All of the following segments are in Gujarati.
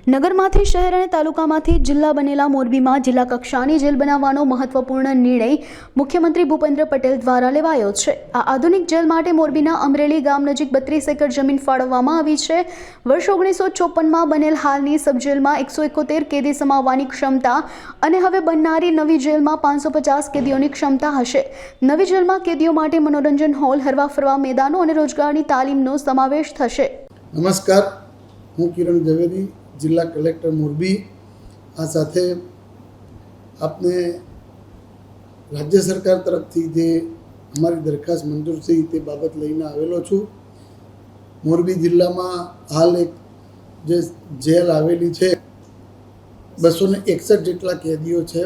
નગરમાંથી શહેર અને તાલુકામાંથી જિલ્લા બનેલા મોરબીમાં જિલ્લા કક્ષાની જેલ બનાવવાનો મહત્વપૂર્ણ નિર્ણય મુખ્યમંત્રી ભૂપેન્દ્ર પટેલ દ્વારા લેવાયો છે। આ આધુનિક જેલ માટે મોરબીના અમરેલી ગામ નજીક 32 એકર જમીન ફાળવવામાં આવી છે। વર્ષ 1954માં બનેલ હાલની સબ જેલમાં 171 કેદી સમાવવાની ક્ષમતા અને હવે બનનારી નવી જેલમાં 550 કેદીઓની ક્ષમતા હશે। નવી જેલમાં કેદીઓ માટે મનોરંજન હોલ, હરવા ફરવા મેદાનો અને રોજગારની તાલીમનો સમાવેશ થશે। નમસ્કાર, હું કિરણ ઝવેરી, જિલ્લા કલેક્ટર મોરબી। આ સાથે આપને રાજ્ય સરકાર તરફથી જે અમારી દરખાસ્ત મંજૂર થઈ તે બાબત લઈને આવેલો છું। મોરબી જિલ્લામાં હાલ એક જે જેલ આવેલી છે, 261 જેટલા કેદીઓ છે।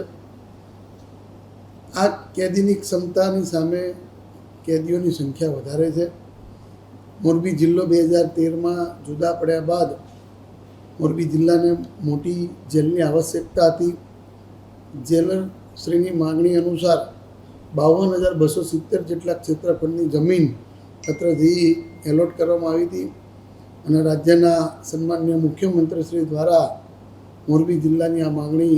આ કેદીની ક્ષમતાની સામે કેદીઓની સંખ્યા વધારે છે। મોરબી જિલ્લો 2013માં જુદા પડ્યા બાદ મોરબી જિલ્લાને મોટી જેલની આવશ્યકતા હતી। જેલરશ્રીની માગણી અનુસાર 52,270 જેટલા ક્ષેત્રફળની જમીન પત્રથી એલોટ કરવામાં આવી હતી અને રાજ્યના સન્માનીય મુખ્યમંત્રીશ્રી દ્વારા મોરબી જિલ્લાની આ માગણી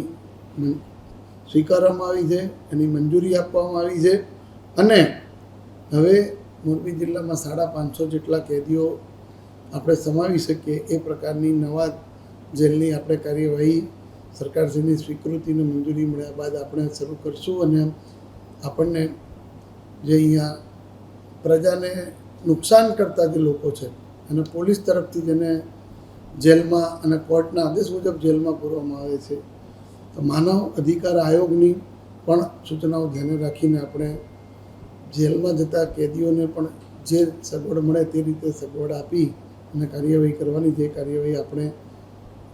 સ્વીકારવામાં આવી છે, એની મંજૂરી આપવામાં આવી છે અને હવે મોરબી જિલ્લામાં 550 જેટલા કેદીઓ આપણે સમાવી શકીએ એ પ્રકારની નવા જેલની આપણે કાર્યવાહી સરકારશ્રીની સ્વીકૃતિને મંજૂરી મળ્યા બાદ આપણે શરૂ કરશું અને આપણને જે અહીંયા પ્રજાને નુકસાન કરતા જે લોકો છે અને પોલીસ તરફથી જેને જેલમાં અને કોર્ટના આદેશ મુજબ જેલમાં પૂરવામાં આવે છે, તો માનવ અધિકાર આયોગની પણ સૂચનાઓ ધ્યાને રાખીને આપણે જેલમાં જતા કેદીઓને પણ જે સગવડ મળે તે રીતે સગવડ આપી અને કાર્યવાહી કરવાની જે કાર્યવાહી આપણે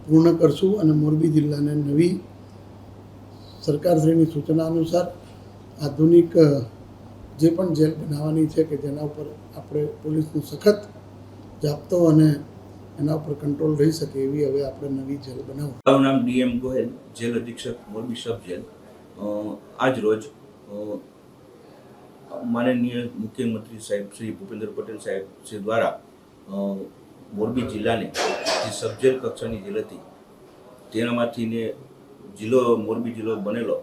પૂર્ણ કરશું અને મોરબી જિલ્લાને નવી સરકારશ્રીની સૂચના અનુસાર આધુનિક જે પણ જેલ બનાવવાની છે કે જેના ઉપર આપણે પોલીસનું સખત જાપ્તો અને એના ઉપર કંટ્રોલ રહી શકે એવી હવે આપણે નવી જેલ બનાવું। મારું નામ ડીએમ ગોહેલ, જેલ અધિક્ષક મોરબી સબ જેલ। આજ રોજ માનનીય મુખ્યમંત્રી સાહેબ શ્રી ભૂપેન્દ્ર પટેલ સાહેબ શ્રી દ્વારા મોરબી જિલ્લાને જે સબ જેલ કક્ષાની જેલ હતી તેનામાંથીને મોરબી જિલ્લો બનેલો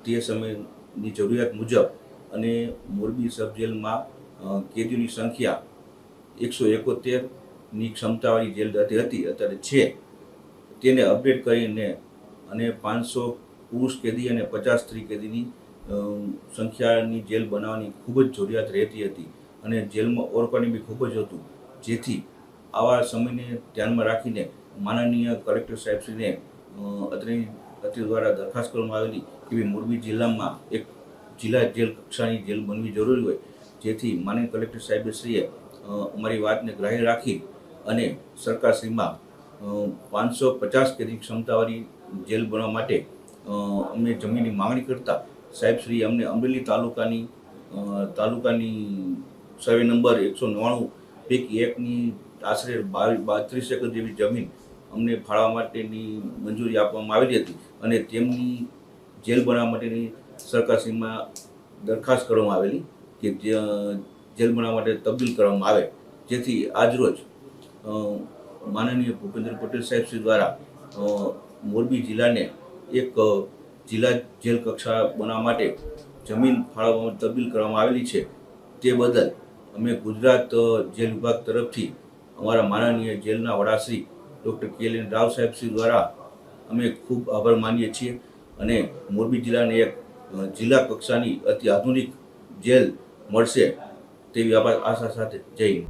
તે સમયની જરૂરિયાત મુજબ અને મોરબી સબ જેલમાં કેદીઓની સંખ્યા 171ની ક્ષમતાવાળી જેલ હતી અત્યારે છે, તેને અપડેટ કરીને અને 500 પુરુષ કેદી અને 50 સ્ત્રી કેદીની સંખ્યાની જેલ બનાવવાની ખૂબ જ જરૂરિયાત રહેતી હતી અને જેલમાં ઓરપાણી બી ખૂબ જ હતું, જેથી આવા સમયને ધ્યાનમાં રાખીને માનનીય કલેક્ટર સાહેબશ્રીને અત્રે દ્વારા દરખાસ્ત કરવામાં આવેલી કે મોરબી જિલ્લામાં એક જિલ્લા જેલ કક્ષાની જેલ બનવી જરૂરી હોય, જેથી માનનીય કલેક્ટર સાહેબશ્રીએ અમારી વાતને ગ્રાહ્ય રાખી અને સરકારશ્રીમાં 550 કેદી ક્ષમતાવાળી જેલ બનાવવા માટે અમને જમીનની માંગણી કરતા સાહેબશ્રીએ અમને અમરેલી તાલુકાની સર્વે નંબર 199 પૈકી એકની આશરે 32 એકર જેવી જમીન અમને ફાળવા માટેની મંજૂરી આપવામાં આવેલી હતી અને તેમની જેલ બનાવવા માટેની સરકારશ્રીમાં દરખાસ્ત કરવામાં આવેલી કે જેલ બનાવવા માટે તબદીલ કરવામાં આવે, જેથી આજરોજ માનનીય ભૂપેન્દ્ર પટેલ સાહેબ શ્રી દ્વારા મોરબી જિલ્લાને એક જિલ્લા જેલ કક્ષા બનાવવા માટે જમીન ફાળવવામાં તબદીલ કરવામાં આવેલી છે। તે બદલ અમે ગુજરાત જેલ વિભાગ તરફથી અમારા માનનીય જેલના વડાશ્રી ડૉક્ટર KLN રાવ સાહેબ શ્રી દ્વારા અમે ખૂબ આભાર માનીએ છીએ અને મોરબી જિલ્લાને એક જિલ્લા કક્ષાની અતિ આધુનિક જેલ મળશે તેવી આશા સાથે જય હિન્દ।